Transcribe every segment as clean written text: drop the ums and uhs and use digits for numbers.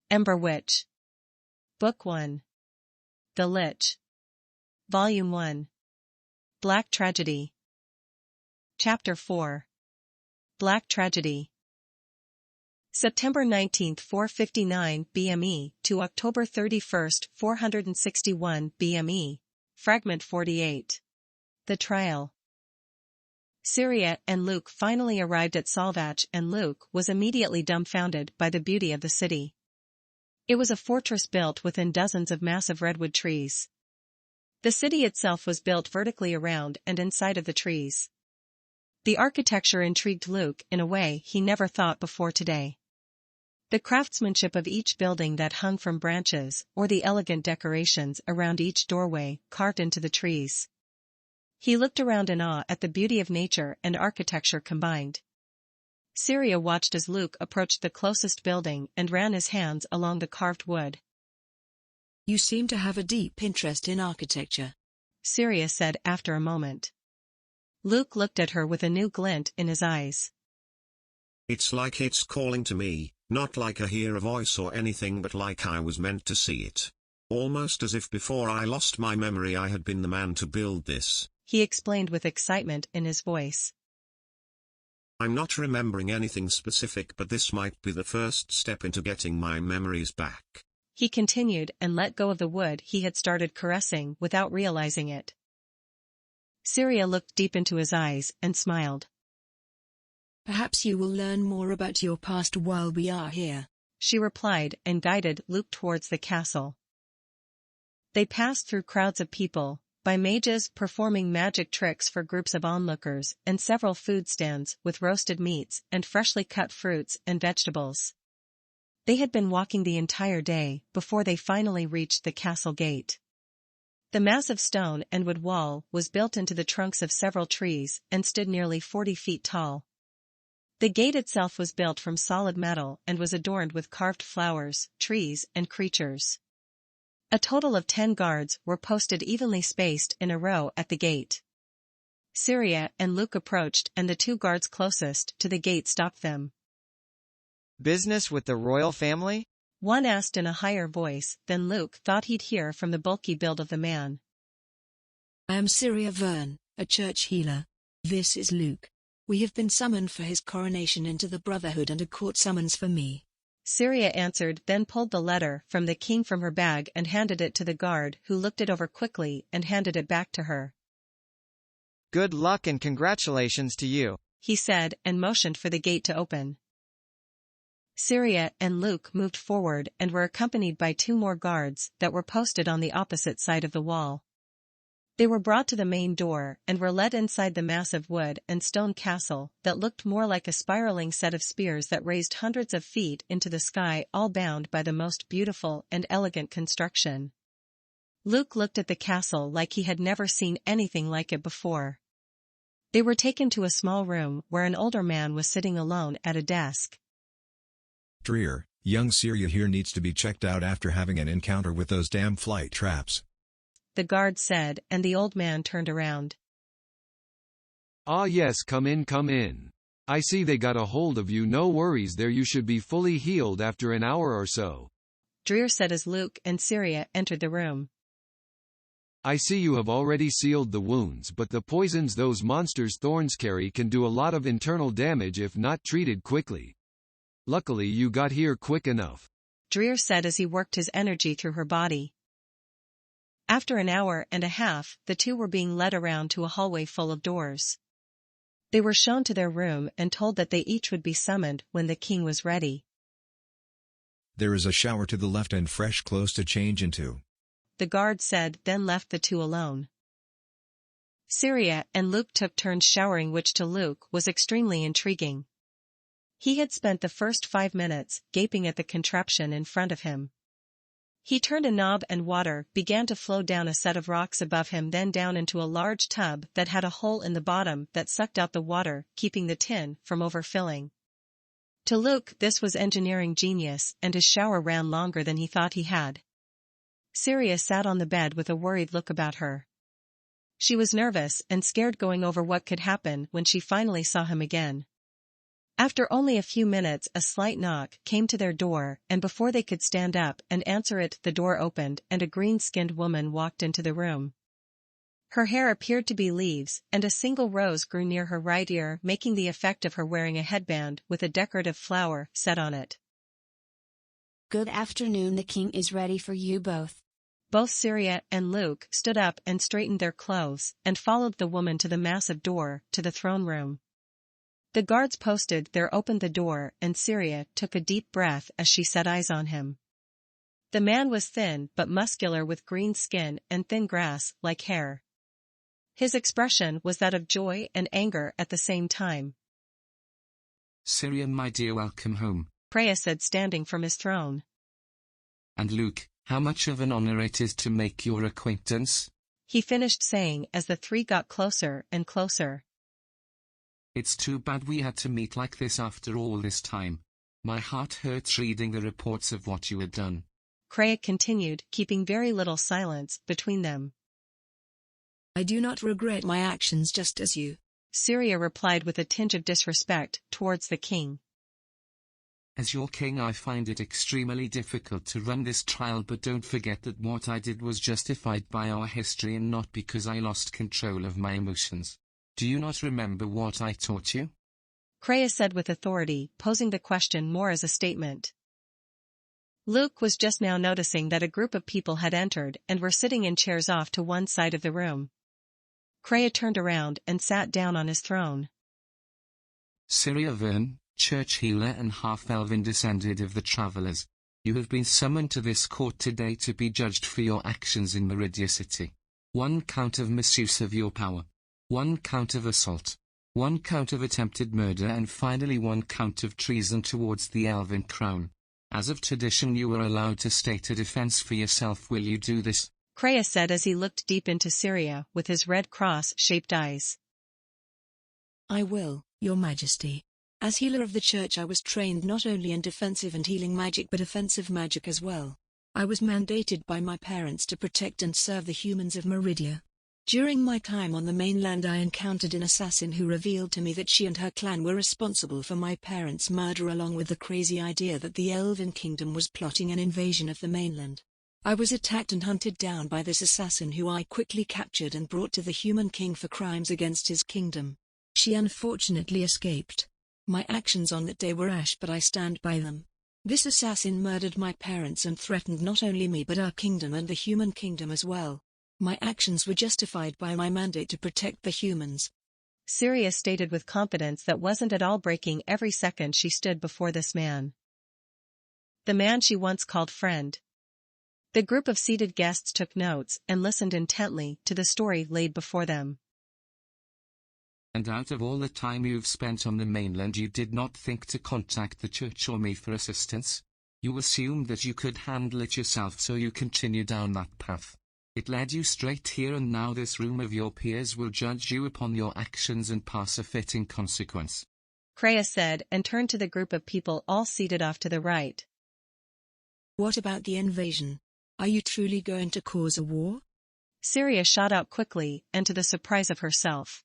Ember Witch. Book 1. The Lich. Volume 1. Black Tragedy. Chapter 4. Black Tragedy. September 19, 459 BME to October 31, 461 BME. Fragment 48. The Trial. Syrya and Luke finally arrived at Salvach, and Luke was immediately dumbfounded by the beauty of the city. It was a fortress built within dozens of massive redwood trees. The city itself was built vertically around and inside of the trees. The architecture intrigued Luke in a way he never thought before today. The craftsmanship of each building that hung from branches, or the elegant decorations around each doorway carved into the trees. He looked around in awe at the beauty of nature and architecture combined. Syrya watched as Luke approached the closest building and ran his hands along the carved wood. "You seem to have a deep interest in architecture," Syrya said after a moment. Luke looked at her with a new glint in his eyes. "It's like it's calling to me, not like I hear a voice or anything, but like I was meant to see it. Almost as if before I lost my memory I had been the man to build this," he explained with excitement in his voice. "I'm not remembering anything specific, but this might be the first step into getting my memories back," he continued, and let go of the wood he had started caressing without realizing it. Syrya looked deep into his eyes and smiled. "Perhaps you will learn more about your past while we are here," she replied, and guided Luke towards the castle. They passed through crowds of people, by mages performing magic tricks for groups of onlookers, and several food stands with roasted meats and freshly cut fruits and vegetables. They had been walking the entire day before they finally reached the castle gate. The massive stone and wood wall was built into the trunks of several trees and stood nearly 40 feet tall. The gate itself was built from solid metal and was adorned with carved flowers, trees, and creatures. A total of 10 guards were posted evenly spaced in a row at the gate. Syrya and Luke approached, and the 2 guards closest to the gate stopped them. "Business with the royal family?" one asked in a higher voice than Luke thought he'd hear from the bulky build of the man. "I am Syrya Vern, a church healer. This is Luke. We have been summoned for his coronation into the Brotherhood and a court summons for me," Syrya answered, then pulled the letter from the king from her bag and handed it to the guard, who looked it over quickly and handed it back to her. "Good luck and congratulations to you," he said, and motioned for the gate to open. Syrya and Luke moved forward and were accompanied by 2 more guards that were posted on the opposite side of the wall. They were brought to the main door and were led inside the massive wood and stone castle that looked more like a spiraling set of spears that raised hundreds of feet into the sky, all bound by the most beautiful and elegant construction. Luke looked at the castle like he had never seen anything like it before. They were taken to a small room where an older man was sitting alone at a desk. "Dreer, young Syrya here needs to be checked out after having an encounter with those damn flight traps," the guard said, and the old man turned around. "Ah yes, come in, come in. I see they got a hold of you, no worries there, you should be fully healed after an hour or so," Dreer said as Luke and Syrya entered the room. "I see you have already sealed the wounds, but the poisons those monsters' thorns carry can do a lot of internal damage if not treated quickly. Luckily you got here quick enough," Dreer said as he worked his energy through her body. After an hour and a half, the 2 were being led around to a hallway full of doors. They were shown to their room and told that they each would be summoned when the king was ready. "There is a shower to the left and fresh clothes to change into," the guard said, then left the 2 alone. Syrya and Luke took turns showering, which to Luke was extremely intriguing. He had spent the first 5 minutes gaping at the contraption in front of him. He turned a knob and water began to flow down a set of rocks above him, then down into a large tub that had a hole in the bottom that sucked out the water, keeping the tin from overfilling. To Luke, this was engineering genius, and his shower ran longer than he thought he had. Syrya sat on the bed with a worried look about her. She was nervous and scared, going over what could happen when she finally saw him again. After only a few minutes a slight knock came to their door, and before they could stand up and answer it the door opened and a green-skinned woman walked into the room. Her hair appeared to be leaves, and a single rose grew near her right ear, making the effect of her wearing a headband with a decorative flower set on it. Good afternoon, the king is ready for you both. Both Syrya and Luke stood up and straightened their clothes, and followed the woman to the massive door, to the throne room. The guards posted there opened the door, and Syrya took a deep breath as she set eyes on him. The man was thin but muscular with green skin and thin grass-like hair. His expression was that of joy and anger at the same time. Syrya, my dear, welcome home, Cress said, standing from his throne. And Luke, how much of an honor it is to make your acquaintance, he finished saying as the three got closer and closer. It's too bad we had to meet like this after all this time. My heart hurts reading the reports of what you had done. Cress continued, keeping very little silence between them. I do not regret my actions just as you, Syrya replied with a tinge of disrespect towards the king. As your king, I find it extremely difficult to run this trial, but don't forget that what I did was justified by our history and not because I lost control of my emotions. Do you not remember what I taught you? Cress said with authority, posing the question more as a statement. Luke was just now noticing that a group of people had entered and were sitting in chairs off to one side of the room. Cress turned around and sat down on his throne. Syrya Vern, church healer and half-elven descendant of the travelers, you have been summoned to this court today to be judged for your actions in Meridia City. 1 count of misuse of your power. 1 count of assault. 1 count of attempted murder, and finally 1 count of treason towards the elven crown. As of tradition, you are allowed to state a defense for yourself. Will you do this? Cress said as he looked deep into Syrya with his red cross-shaped eyes. I will, Your Majesty. As healer of the church, I was trained not only in defensive and healing magic but offensive magic as well. I was mandated by my parents to protect and serve the humans of Meridia. During my time on the mainland, I encountered an assassin who revealed to me that she and her clan were responsible for my parents' murder, along with the crazy idea that the Elven Kingdom was plotting an invasion of the mainland. I was attacked and hunted down by this assassin, who I quickly captured and brought to the Human King for crimes against his kingdom. She unfortunately escaped. My actions on that day were rash, but I stand by them. This assassin murdered my parents and threatened not only me but our kingdom and the Human Kingdom as well. My actions were justified by my mandate to protect the humans. Syrya stated with confidence that wasn't at all breaking every second she stood before this man. The man she once called friend. The group of seated guests took notes and listened intently to the story laid before them. And out of all the time you've spent on the mainland, you did not think to contact the church or me for assistance? You assumed that you could handle it yourself, so you continue down that path. It led you straight here, and now this room of your peers will judge you upon your actions and pass a fitting consequence. Cress said, and turned to the group of people all seated off to the right. What about the invasion? Are you truly going to cause a war? Syrya shot out quickly, and to the surprise of herself.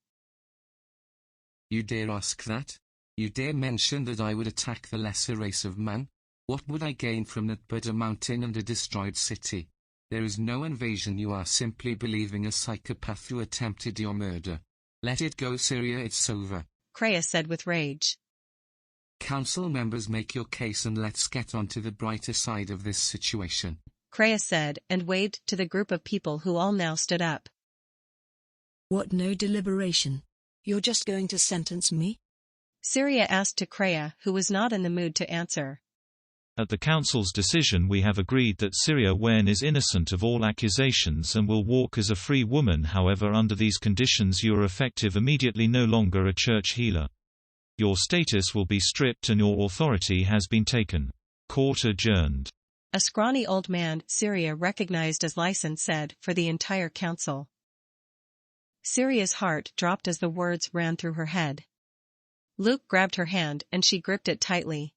You dare ask that? You dare mention that I would attack the lesser race of man? What would I gain from that but a mountain and a destroyed city? There is no invasion. You are simply believing a psychopath who attempted your murder. Let it go, Syrya, it's over. Cress said with rage. Council members, make your case and let's get on to the brighter side of this situation. Cress said, and waved to the group of people who all now stood up. What, no deliberation? You're just going to sentence me? Syrya asked to Cress, who was not in the mood to answer. At the Council's decision, we have agreed that Syrya Wen is innocent of all accusations and will walk as a free woman. However, under these conditions you are effective immediately no longer a church healer. Your status will be stripped and your authority has been taken. Court adjourned. A scrawny old man Syrya recognized as Lyson said for the entire council. Syrya's heart dropped as the words ran through her head. Luke grabbed her hand and she gripped it tightly.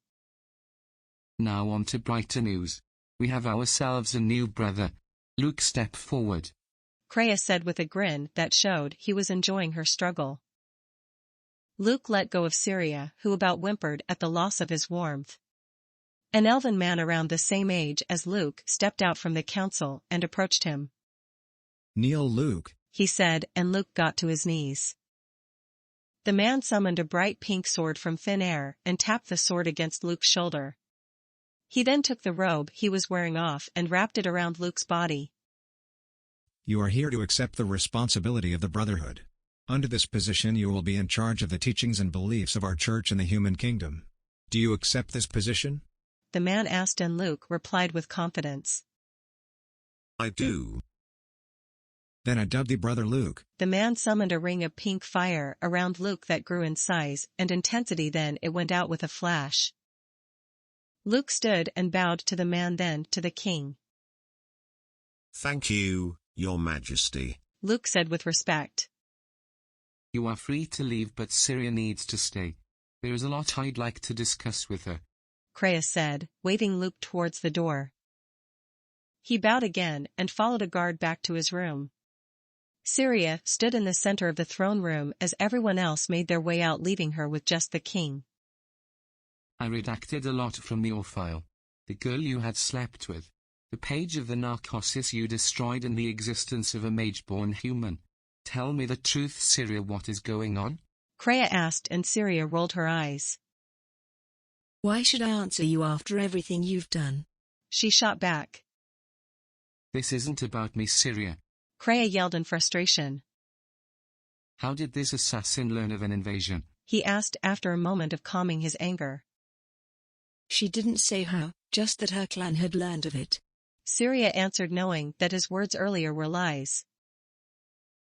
Now on to brighter news. We have ourselves a new brother. Luke, step forward. Cress said with a grin that showed he was enjoying her struggle. Luke let go of Syrya, who about whimpered at the loss of his warmth. An elven man around the same age as Luke stepped out from the council and approached him. "Kneel, Luke," he said, and Luke got to his knees. The man summoned a bright pink sword from thin air and tapped the sword against Luke's shoulder. He then took the robe he was wearing off and wrapped it around Luke's body. "You are here to accept the responsibility of the Brotherhood. Under this position you will be in charge of the teachings and beliefs of our church and the human kingdom. Do you accept this position?" The man asked, and Luke replied with confidence. "I do." "Then I dub thee Brother Luke." The man summoned a ring of pink fire around Luke that grew in size and intensity, then it went out with a flash. Luke stood and bowed to the man, then to the king. "Thank you, Your Majesty," Luke said with respect. "You are free to leave, but Syrya needs to stay. There is a lot I'd like to discuss with her," Cress said, waving Luke towards the door. He bowed again and followed a guard back to his room. Syrya stood in the center of the throne room as everyone else made their way out, leaving her with just the king. "I redacted a lot from your file. The girl you had slept with. The page of the narcosis you destroyed, and the existence of a mage-born human. Tell me the truth, Syrya, what is going on?" Cress asked, and Syrya rolled her eyes. "Why should I answer you after everything you've done?" she shot back. "This isn't about me, Syrya," Cress yelled in frustration. "How did this assassin learn of an invasion?" he asked after a moment of calming his anger. "She didn't say how, just that her clan had learned of it." Syrya answered, knowing that his words earlier were lies.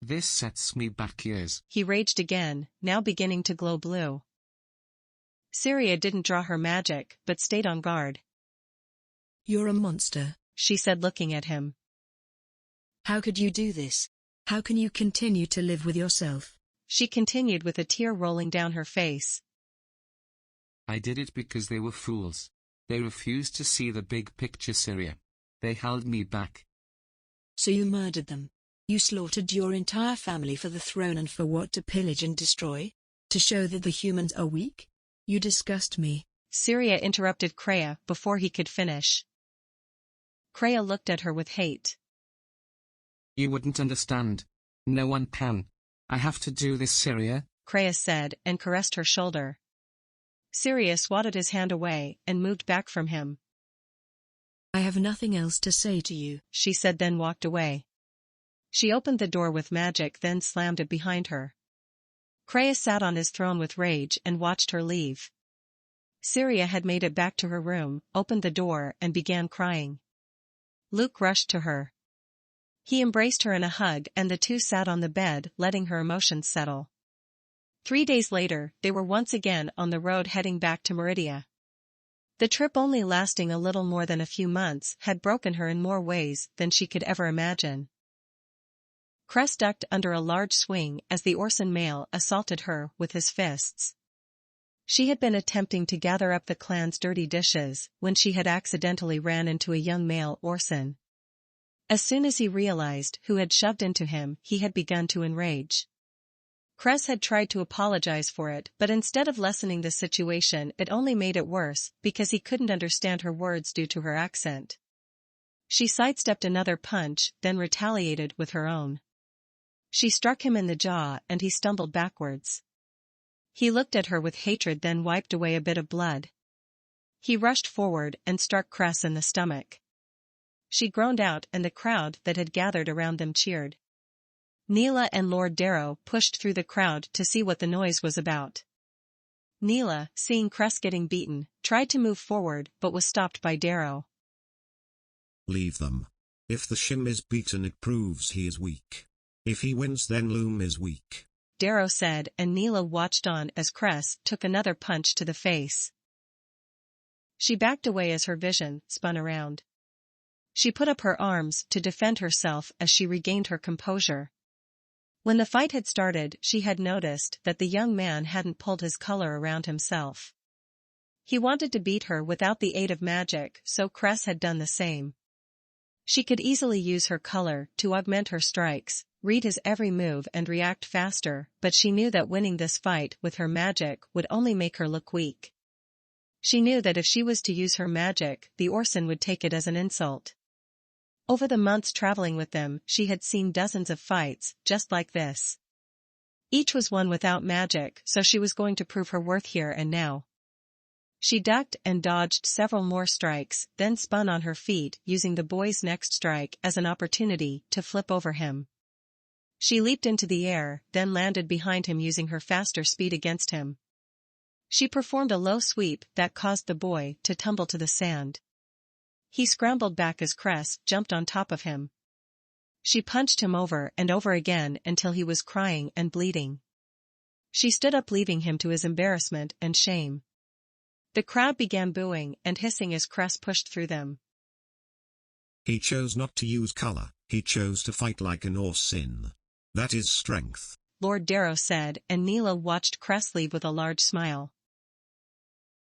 "This sets me back years," he raged again, now beginning to glow blue. Syrya didn't draw her magic, but stayed on guard. "You're a monster," she said, looking at him. "How could you do this? How can you continue to live with yourself?" she continued with a tear rolling down her face. "I did it because they were fools. They refused to see the big picture, Syrya. They held me back." "So you murdered them? You slaughtered your entire family for the throne, and for what? To pillage and destroy? To show that the humans are weak? You disgust me." Syrya interrupted Cress before he could finish. Cress looked at her with hate. "You wouldn't understand. No one can. I have to do this, Syrya," Cress said, and caressed her shoulder. Syrya swatted his hand away and moved back from him. "I have nothing else to say to you," she said, then walked away. She opened the door with magic, then slammed it behind her. Cress sat on his throne with rage and watched her leave. Syrya had made it back to her room, opened the door, and began crying. Luke rushed to her. He embraced her in a hug, and the two sat on the bed, letting her emotions settle. 3 days later, they were once again on the road heading back to Meridia. The trip, only lasting a little more than a few months, had broken her in more ways than she could ever imagine. Cress ducked under a large swing as the Orson male assaulted her with his fists. She had been attempting to gather up the clan's dirty dishes when she had accidentally ran into a young male Orson. As soon as he realized who had shoved into him, he had begun to enrage. Cress had tried to apologize for it, but instead of lessening the situation, it only made it worse because he couldn't understand her words due to her accent. She sidestepped another punch, then retaliated with her own. She struck him in the jaw, and he stumbled backwards. He looked at her with hatred, then wiped away a bit of blood. He rushed forward and struck Cress in the stomach. She groaned out, and the crowd that had gathered around them cheered. Neela and Lord Darrow pushed through the crowd to see what the noise was about. Neela, seeing Cress getting beaten, tried to move forward but was stopped by Darrow. "Leave them. If the Shim is beaten, it proves he is weak. If he wins, then Loom is weak," Darrow said, and Neela watched on as Cress took another punch to the face. She backed away as her vision spun around. She put up her arms to defend herself as she regained her composure. When the fight had started, she had noticed that the young man hadn't pulled his color around himself. He wanted to beat her without the aid of magic, so Cress had done the same. She could easily use her color to augment her strikes, read his every move and react faster, but she knew that winning this fight with her magic would only make her look weak. She knew that if she was to use her magic, the Orson would take it as an insult. Over the months traveling with them, she had seen dozens of fights, just like this. Each was won without magic, so she was going to prove her worth here and now. She ducked and dodged several more strikes, then spun on her feet, using the boy's next strike as an opportunity to flip over him. She leaped into the air, then landed behind him using her faster speed against him. She performed a low sweep that caused the boy to tumble to the sand. He scrambled back as Cress jumped on top of him. She punched him over and over again until he was crying and bleeding. She stood up, leaving him to his embarrassment and shame. The crowd began booing and hissing as Cress pushed through them. He chose not to use color, he chose to fight like an Orson. That is strength, Lord Darrow said, and Neela watched Cress leave with a large smile.